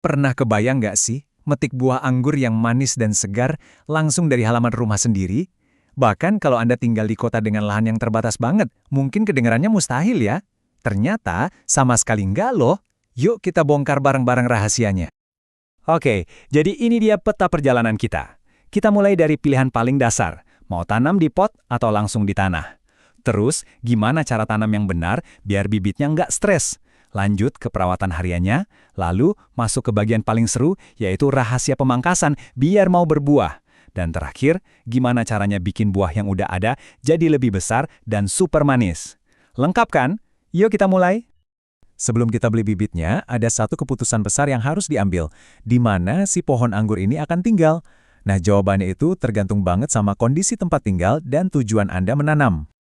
Pernah kebayang nggak sih, metik buah anggur yang manis dan segar langsung dari halaman rumah sendiri? Bahkan kalau Anda tinggal di kota dengan lahan yang terbatas banget, mungkin kedengarannya mustahil ya. Ternyata sama sekali nggak loh. Yuk kita bongkar bareng-bareng rahasianya. Oke, jadi ini dia peta perjalanan kita. Kita mulai dari pilihan paling dasar, mau tanam di pot atau langsung di tanah. Terus, gimana cara tanam yang benar biar bibitnya nggak stres? Lanjut ke perawatan hariannya, lalu masuk ke bagian paling seru, yaitu rahasia pemangkasan biar mau berbuah. Dan terakhir, gimana caranya bikin buah yang udah ada jadi lebih besar dan super manis. Lengkap kan? Yuk kita mulai. Sebelum kita beli bibitnya, ada satu keputusan besar yang harus diambil. Di mana si pohon anggur ini akan tinggal? Nah, jawabannya itu tergantung banget sama kondisi tempat tinggal dan tujuan Anda menanam.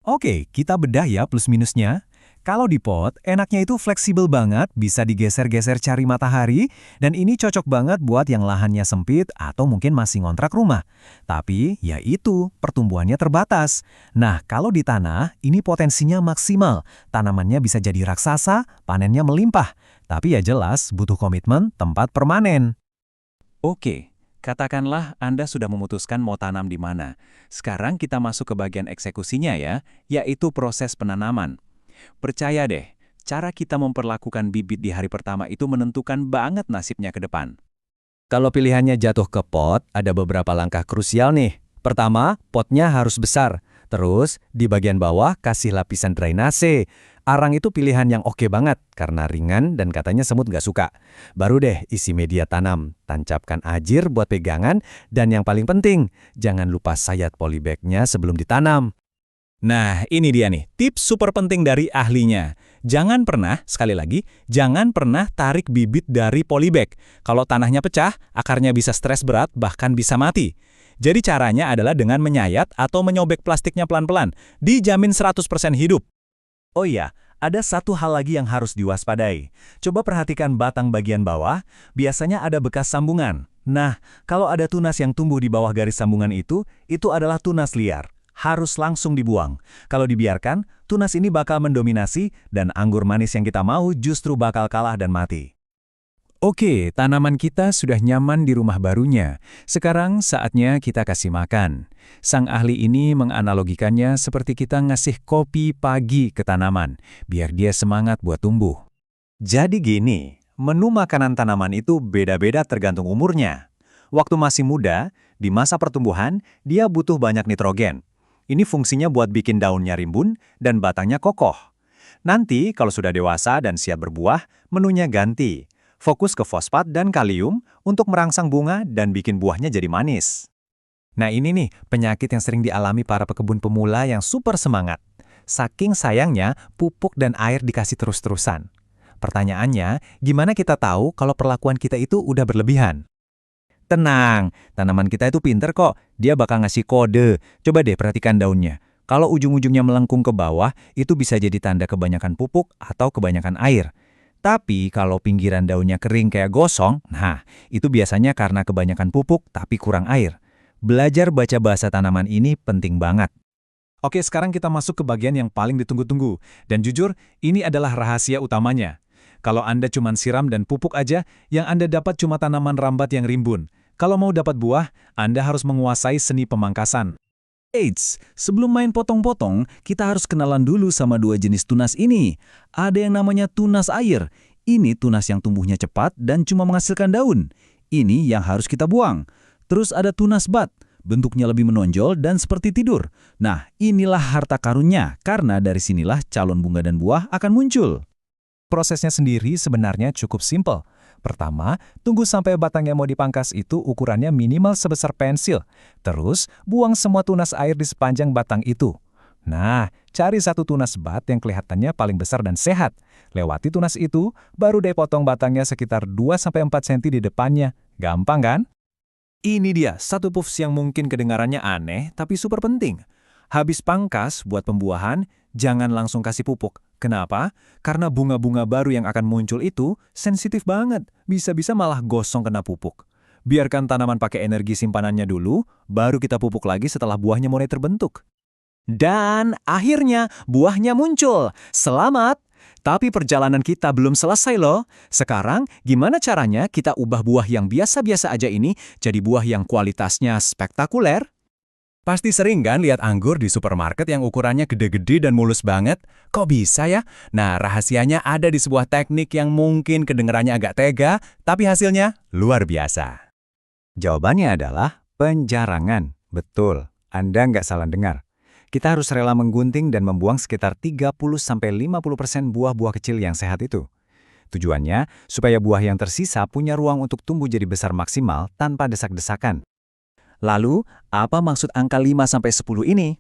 Oke, kita bedah ya plus minusnya. Kalau di pot, enaknya itu fleksibel banget, bisa digeser-geser cari matahari, dan ini cocok banget buat yang lahannya sempit atau mungkin masih ngontrak rumah. Tapi, ya itu, pertumbuhannya terbatas. Nah, kalau di tanah, ini potensinya maksimal. Tanamannya bisa jadi raksasa, panennya melimpah. Tapi ya jelas, butuh komitmen, tempat permanen. Oke, katakanlah Anda sudah memutuskan mau tanam di mana. Sekarang kita masuk ke bagian eksekusinya ya, yaitu proses penanaman. Percaya deh, cara kita memperlakukan bibit di hari pertama itu menentukan banget nasibnya ke depan. Kalau pilihannya jatuh ke pot, ada beberapa langkah krusial nih. Pertama, potnya harus besar. Terus, di bagian bawah kasih lapisan drainase. Arang itu pilihan yang oke banget, karena ringan dan katanya semut nggak suka. Baru deh isi media tanam, tancapkan ajir buat pegangan, dan yang paling penting, jangan lupa sayat polybag-nya sebelum ditanam. Nah, ini dia nih, tips super penting dari ahlinya. Jangan pernah, sekali lagi, jangan pernah tarik bibit dari polybag. Kalau tanahnya pecah, akarnya bisa stres berat, bahkan bisa mati. Jadi caranya adalah dengan menyayat atau menyobek plastiknya pelan-pelan. Dijamin 100% hidup. Oh iya, ada satu hal lagi yang harus diwaspadai. Coba perhatikan batang bagian bawah, biasanya ada bekas sambungan. Nah, kalau ada tunas yang tumbuh di bawah garis sambungan itu adalah tunas liar. Harus langsung dibuang. Kalau dibiarkan, tunas ini bakal mendominasi dan anggur manis yang kita mau justru bakal kalah dan mati. Oke, tanaman kita sudah nyaman di rumah barunya. Sekarang saatnya kita kasih makan. Sang ahli ini menganalogikannya seperti kita ngasih kopi pagi ke tanaman, biar dia semangat buat tumbuh. Jadi gini, menu makanan tanaman itu beda-beda tergantung umurnya. Waktu masih muda, di masa pertumbuhan, dia butuh banyak nitrogen. Ini fungsinya buat bikin daunnya rimbun dan batangnya kokoh. Nanti kalau sudah dewasa dan siap berbuah, menunya ganti. Fokus ke fosfat dan kalium untuk merangsang bunga dan bikin buahnya jadi manis. Nah ini nih, penyakit yang sering dialami para pekebun pemula yang super semangat. Saking sayangnya, pupuk dan air dikasih terus-terusan. Pertanyaannya, gimana kita tahu kalau perlakuan kita itu udah berlebihan? Tenang, tanaman kita itu pinter kok. Dia bakal ngasih kode. Coba deh perhatikan daunnya. Kalau ujung-ujungnya melengkung ke bawah, itu bisa jadi tanda kebanyakan pupuk atau kebanyakan air. Tapi kalau pinggiran daunnya kering kayak gosong, nah itu biasanya karena kebanyakan pupuk tapi kurang air. Belajar baca bahasa tanaman ini penting banget. Oke, sekarang kita masuk ke bagian yang paling ditunggu-tunggu. Dan jujur, ini adalah rahasia utamanya. Kalau Anda cuma siram dan pupuk aja, yang Anda dapat cuma tanaman rambat yang rimbun. Kalau mau dapat buah, Anda harus menguasai seni pemangkasan. Eits, sebelum main potong-potong, kita harus kenalan dulu sama dua jenis tunas ini. Ada yang namanya tunas air. Ini tunas yang tumbuhnya cepat dan cuma menghasilkan daun. Ini yang harus kita buang. Terus ada tunas bat. Bentuknya lebih menonjol dan seperti tidur. Nah, inilah harta karunnya, karena dari sinilah calon bunga dan buah akan muncul. Prosesnya sendiri sebenarnya cukup simpel. Pertama, tunggu sampai batang yang mau dipangkas itu ukurannya minimal sebesar pensil. Terus, buang semua tunas air di sepanjang batang itu. Nah, cari satu tunas bat yang kelihatannya paling besar dan sehat. Lewati tunas itu, baru deh potong batangnya sekitar 2-4 cm di depannya. Gampang kan? Ini dia, satu puffs yang mungkin kedengarannya aneh, tapi super penting. Habis pangkas buat pembuahan, jangan langsung kasih pupuk. Kenapa? Karena bunga-bunga baru yang akan muncul itu sensitif banget, bisa-bisa malah gosong kena pupuk. Biarkan tanaman pakai energi simpanannya dulu, baru kita pupuk lagi setelah buahnya mulai terbentuk. Dan akhirnya buahnya muncul. Selamat! Tapi perjalanan kita belum selesai loh. Sekarang, gimana caranya kita ubah buah yang biasa-biasa aja ini jadi buah yang kualitasnya spektakuler? Pasti sering kan lihat anggur di supermarket yang ukurannya gede-gede dan mulus banget? Kok bisa ya? Nah, rahasianya ada di sebuah teknik yang mungkin kedengarannya agak tega, tapi hasilnya luar biasa. Jawabannya adalah penjarangan. Betul, Anda nggak salah dengar. Kita harus rela menggunting dan membuang sekitar 30-50% buah-buah kecil yang sehat itu. Tujuannya, supaya buah yang tersisa punya ruang untuk tumbuh jadi besar maksimal tanpa desak-desakan. Lalu, apa maksud angka 5-10 ini?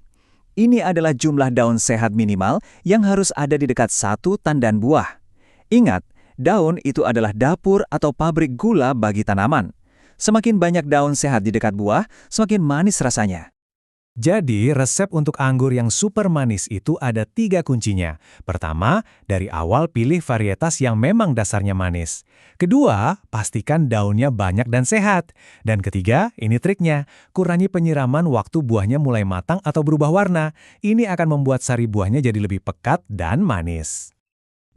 Ini adalah jumlah daun sehat minimal yang harus ada di dekat satu tandan buah. Ingat, daun itu adalah dapur atau pabrik gula bagi tanaman. Semakin banyak daun sehat di dekat buah, semakin manis rasanya. Jadi, resep untuk anggur yang super manis itu ada 3 kuncinya. Pertama, dari awal pilih varietas yang memang dasarnya manis. Kedua, pastikan daunnya banyak dan sehat. Dan ketiga, ini triknya, kurangi penyiraman waktu buahnya mulai matang atau berubah warna. Ini akan membuat sari buahnya jadi lebih pekat dan manis.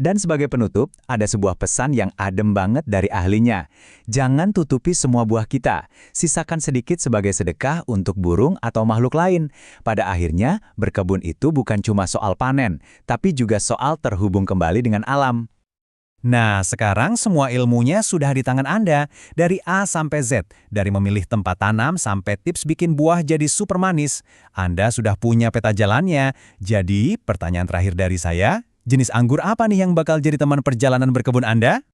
Dan sebagai penutup, ada sebuah pesan yang adem banget dari ahlinya. Jangan tutupi semua buah kita. Sisakan sedikit sebagai sedekah untuk burung atau makhluk lain. Pada akhirnya, berkebun itu bukan cuma soal panen, tapi juga soal terhubung kembali dengan alam. Nah, sekarang semua ilmunya sudah di tangan Anda. Dari A sampai Z, dari memilih tempat tanam sampai tips bikin buah jadi super manis. Anda sudah punya peta jalannya. Jadi, pertanyaan terakhir dari saya, jenis anggur apa nih yang bakal jadi teman perjalanan berkebun Anda?